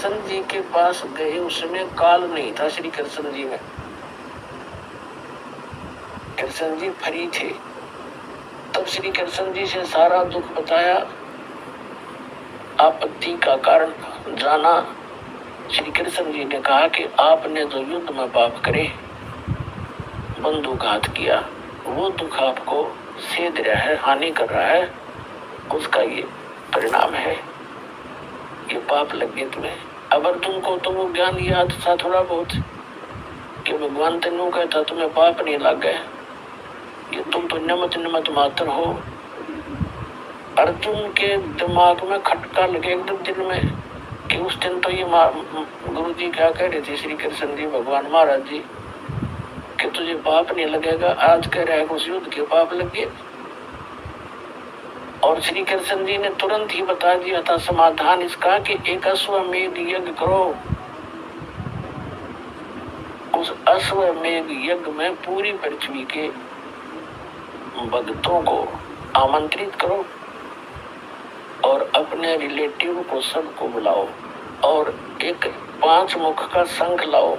कृष्ण जी के पास गए, उसमें काल नहीं था श्री कृष्ण जी में। कृष्ण जी फ्री थे। तब श्री कृष्ण जी से सारा दुख बताया, आपत्ति का कारण जाना। श्री कृष्ण जी ने कहा कि आपने जो युद्ध में पाप करे, बंधुघात किया, वो दुख आपको सेध रहा है, हानि कर रहा है, उसका ये परिणाम है, ये पाप लगे तुम्हें। अगर तुमको तो वो ज्ञान याद था थोड़ा बहुत कि भगवान तेनू कहता तुम्हें पाप नहीं लग गए, ये तुम तो निमित्त निमित्त मात्र हो। अर्जुन के दिमाग में खटका लगे एकदम दिल में कि उस दिन तो ये गुरु जी क्या कह रहे थे, श्री कृष्ण जी भगवान महाराज जी, कि तुझे पाप नहीं लगेगा, आज कह रहा है उस युद्ध के पाप लग गए। और श्री कृष्ण जी ने तुरंत ही बता दिया था समाधान इसका कि एक अश्वमेध यज्ञ करो। उस अश्वमेध यज्ञ में पूरी पृथ्वी के भक्तों को आमंत्रित करो और अपने रिलेटिव को सबको बुलाओ और एक 5 मुख का शंख लाओ,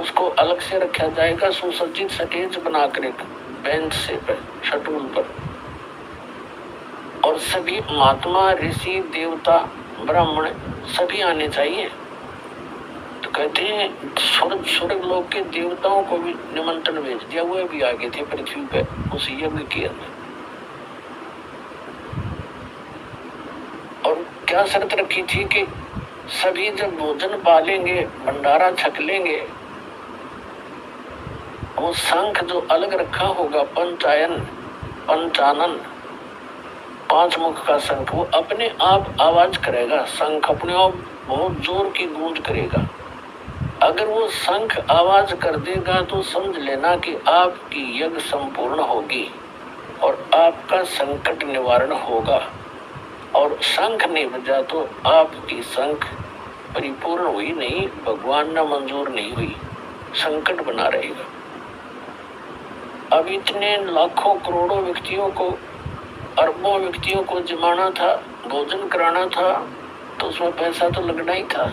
उसको अलग से रखा जाएगा सुसज्जित स्टेज बनाकर एक बेंच से पर शटूल पर, और सभी महात्मा ऋषि देवता ब्राह्मण सभी आने चाहिए। तो कहते हैं स्वर्ग लोक के देवताओं को भी निमंत्रण भेज दिया, वो भी आगे थे पृथ्वी पे उस यज्ञ के अंदर। और क्या शर्त रखी थी कि सभी जब भोजन पालेंगे, भंडारा छक लेंगे, वो शंख जो अलग रखा होगा पंचानन 5 मुख का शंख, वो अपने आप आवाज करेगा। शंख अपने आप बहुत जोर की गूंज करेगा। अगर वो शंख आवाज कर देगा तो समझ लेना कि आपकी यज्ञ संपूर्ण होगी और आपका संकट निवारण होगा। और शंख नहीं बजा तो आपकी शंख परिपूर्ण हुई नहीं, भगवान ने मंजूर नहीं हुई, संकट बना रहेगा। अब इतने लाखों करोड़ों व्यक्तियों को, अरबों व्यक्तियों को जमाना था, भोजन कराना था, तो उसमें पैसा तो लगना ही था।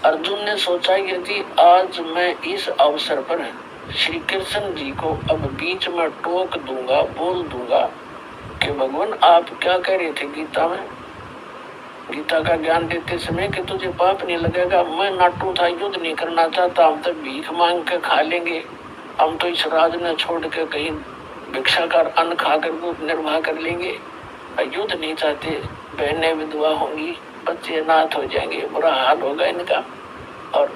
अर्जुन ने सोचा यदि आज मैं इस अवसर पर श्री कृष्ण जी को अब बीच में टोक दूंगा, बोल दूंगा कि भगवान आप क्या कह रहे थे गीता में, गीता का ज्ञान देते समय कि तुझे पाप नहीं लगेगा, मैं नाटू था, युद्ध नहीं करना चाहता, हम तो भीख मांग के खा लेंगे, हम तो इस राज ने छोड़ के कहीं भिक्षा कर अन्न खाकर निर्वाह कर लेंगे, युद्ध नहीं चाहते, बहनें विधवा होंगी, बच्चे अनाथ हो जाएंगे, बुरा हाल होगा इनका। और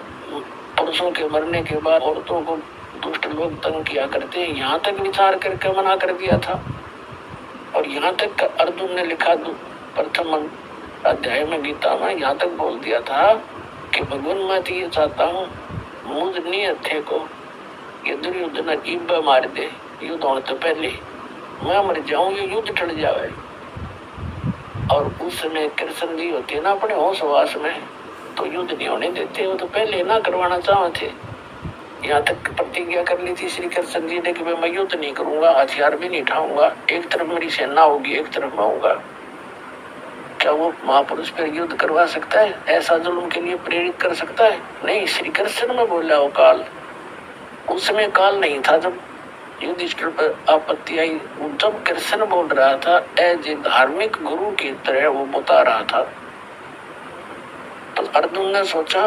पुरुषों के मरने के बाद औरतों को दुष्ट लोग तंग किया करते हैं, यहाँ तक विचार करके मना कर दिया था। और यहाँ तक अर्जुन ने लिखा प्रथम अध्याय में गीता में यहाँ तक बोल दिया था कि भगवान मैं तो ये चाहता हूँ मुझ नियत को ये दुर्योधन इब्बा मार दे, युद्ध होने तो पहले मैं मर जाऊं, ये युद्ध टल जाए। और उस समय कृष्ण जी होते ना अपने होशवास में, तो युद्ध नहीं होने देते, वो तो पहले ना करवाना चाहते थे। यहाँ तक प्रतिज्ञा कर ली थी श्री कृष्ण जी ने कि मैं युद्ध नहीं करूंगा, हथियार भी नहीं उठाऊंगा, एक तरफ मेरी सेना होगी, एक तरफ मैं होऊंगा। क्या वो महापुरुष पर युद्ध करवा सकता है? ऐसा जुल्म के लिए प्रेरित कर सकता है? नहीं। श्री कृष्ण में बोला वो काल, उस समय काल नहीं था जब युधिष्ठिर पर आपत्ति आई। जब कृष्ण बोल रहा था एज ए धार्मिक गुरु की तरह वो बता रहा था, तो अर्जुन ने सोचा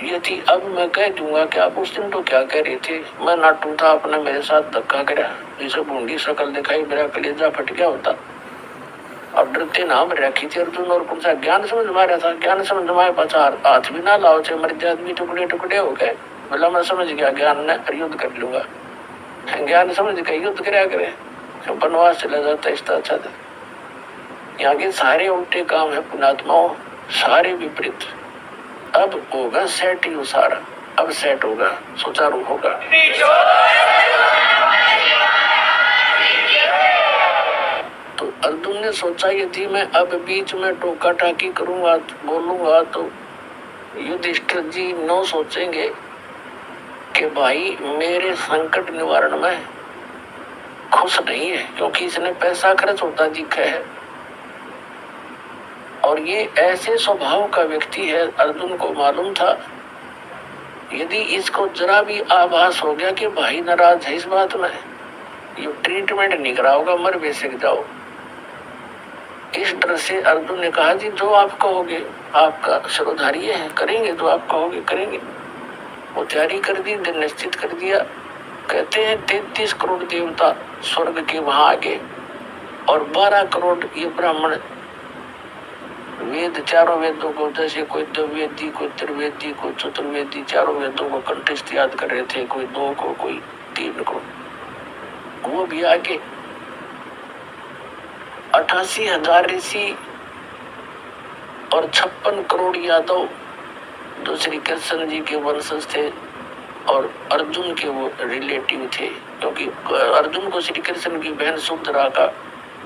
यदि अब मैं कह दूंगा कि आप उस दिन तो क्या कह रहे थे, मैं नाटू था, आपने मेरे साथ धक्का करा, जैसे बूंदी शक्ल दिखाई, मेरा कलेजा फट गया होता। अब डरते नाम रखी थी अर्जुन और पूछा ज्ञान समझ में रहा था, ज्ञान समझ में बचा, हाथ भी ना लाओ चे मर आदमी टुकड़े टुकड़े हो गए। बोला मैं समझ गया, ज्ञान ने युद्ध कर लूंगा, ज्ञान समझ के युद्ध कराया करे, बनवास चला जाता इसका अच्छा था। यहाँ के सारे उल्टे काम है पुणात्माओं, सारे विपरीत। अब होगा सेट ही सारा, अब सेट होगा, सुचारू होगा। तो अर्जुन ने सोचा यदि मैं अब बीच में टोका टाकी करूंगा, बोलूंगा, तो युधिष्ठिर जी नो सोचेंगे कि भाई मेरे संकट निवारण में खुश नहीं है, क्योंकि इसने पैसा खर्च होता दिखा है और ये ऐसे स्वभाव का व्यक्ति है, अर्जुन को मालूम था यदि इसको जरा भी आभास हो गया कि भाई नाराज है इस बात में, ये ट्रीटमेंट नहीं कराओगा, मर बेसक जाओ। इस डर से अर्जुन ने कहा जी जो आप कहोगे, आपका शिरोधारी है, करेंगे जो आप कहोगे करेंगे। वो तैयारी कर दी, दिन निश्चित कर दिया। कहते हैं 33 करोड़ देवता स्वर्ग के वहां आगे और 12 करोड़ ये ब्राह्मण वेद, चारों वेदों को, जैसे कोई द्विवेदी, कोई त्रिवेदी, कोई चतुर्वेदी, चारों वेदों को कंठस्थ याद कर रहे थे, कोई 2 को, कोई 3 को, वो भी आगे 88,000 ऋषि और 56 करोड़ यादव जो श्री कृष्ण जी के वंशज थे और अर्जुन के वो रिलेटिव थे, क्योंकि अर्जुन को श्री कृष्ण की बहन सुभद्रा का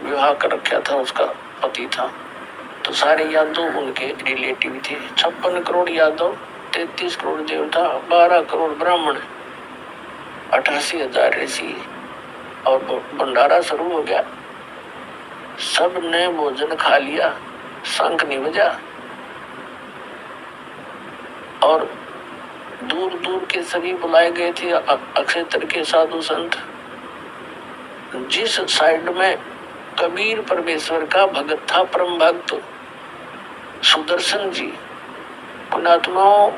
विवाह कर रखा था, उसका पति था, तो सारे यादव उनके रिलेटिव थे। 56 करोड़ यादव, 33 करोड़ देवता, 12 करोड़ ब्राह्मण, 88,000 ऋषि और भंडारा शुरू हो गया। सब ने भोजन खा लिया, शंख नहीं बजा और दूर दूर के सभी बुलाए गए थे अक्षेत्र के साधु संत। जिस साइड में कबीर परमेश्वर का भगत था, परम भक्त सुदर्शन जी, पुणात्माओं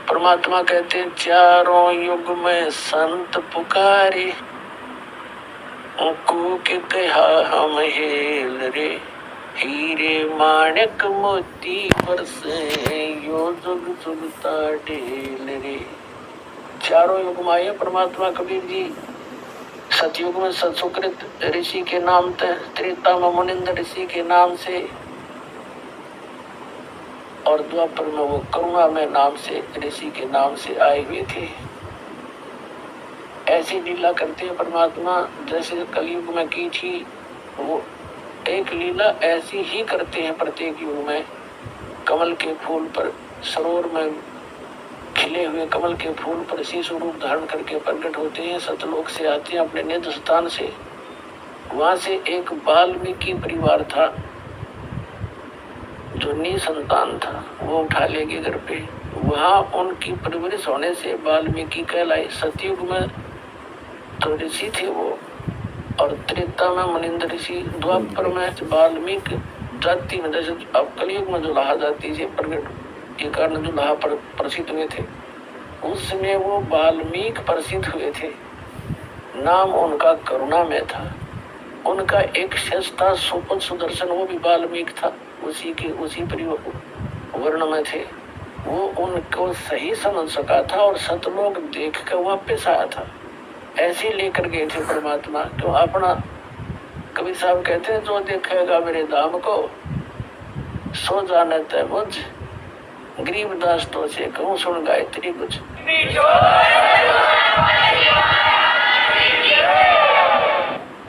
परमात्मा कहते हैं चारों युग में संत पुकारे, को के कहा हम हेल रे, हीरे माणिक मोती बरसे यो जुग जुगता ढेल रे। चारों युग में आए परमात्मा कबीर जी। सतयुग में सतसुकृत ऋषि के नाम से, त्रेता में मुनिंद्र ऋषि के नाम से और द्वापर में वो करुणा में नाम से ऋषि के नाम से आए हुए थे। ऐसी लीला करते हैं परमात्मा, जैसे कलयुग में की थी वो एक लीला ऐसी ही करते हैं प्रत्येक युग में। कमल के फूल पर, सरोवर में खिले हुए कमल के फूल पर शिशु रूप धारण करके प्रकट होते हैं, सतलोक से आते हैं अपने निज स्थान से। वहां से एक वाल्मीकि परिवार था जो निसंतान था, वो उठा लेके घर पे, वहां उनकी परवरिश होने से वाल्मीकि कहलाए। सतयुग में तो ऋषि थे वो, और त्रेता में मुनिंद्र ऋषि, द्वापर में वाल्मीकि जाति में, जैसे अब कलयुग में जुलाहा जाति से प्रकट के कारण जुलाहा प्रसिद्ध हुए थे, उस समय वो वाल्मीकि प्रसिद्ध हुए थे। नाम उनका करुणा में था। उनका एक शिष्य था सुपद सुदर्शन, वो भी वाल्मीकि था, उसी वर्ण में थे। वो उनको सही समझ सका था और सतलोक देख कर वापिस आया था। ऐसे लेकर गए थे परमात्मा। तो अपना कबीर साहब कहते हैं जो देखेगा मेरे धाम को सो जाने तय मुझ, गरीबदास तो से कहूँ सुन गायत्री कुछ।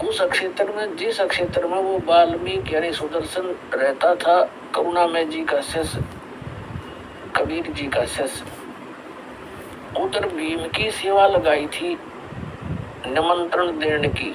उस क्षेत्र में, जिस क्षेत्र में वो वाल्मीकि यानी सुदर्शन रहता था, करुणा में जी का शिष्य, कबीर जी का शिष्य, उधर भीम की सेवा लगाई थी निमंत्रण देने की।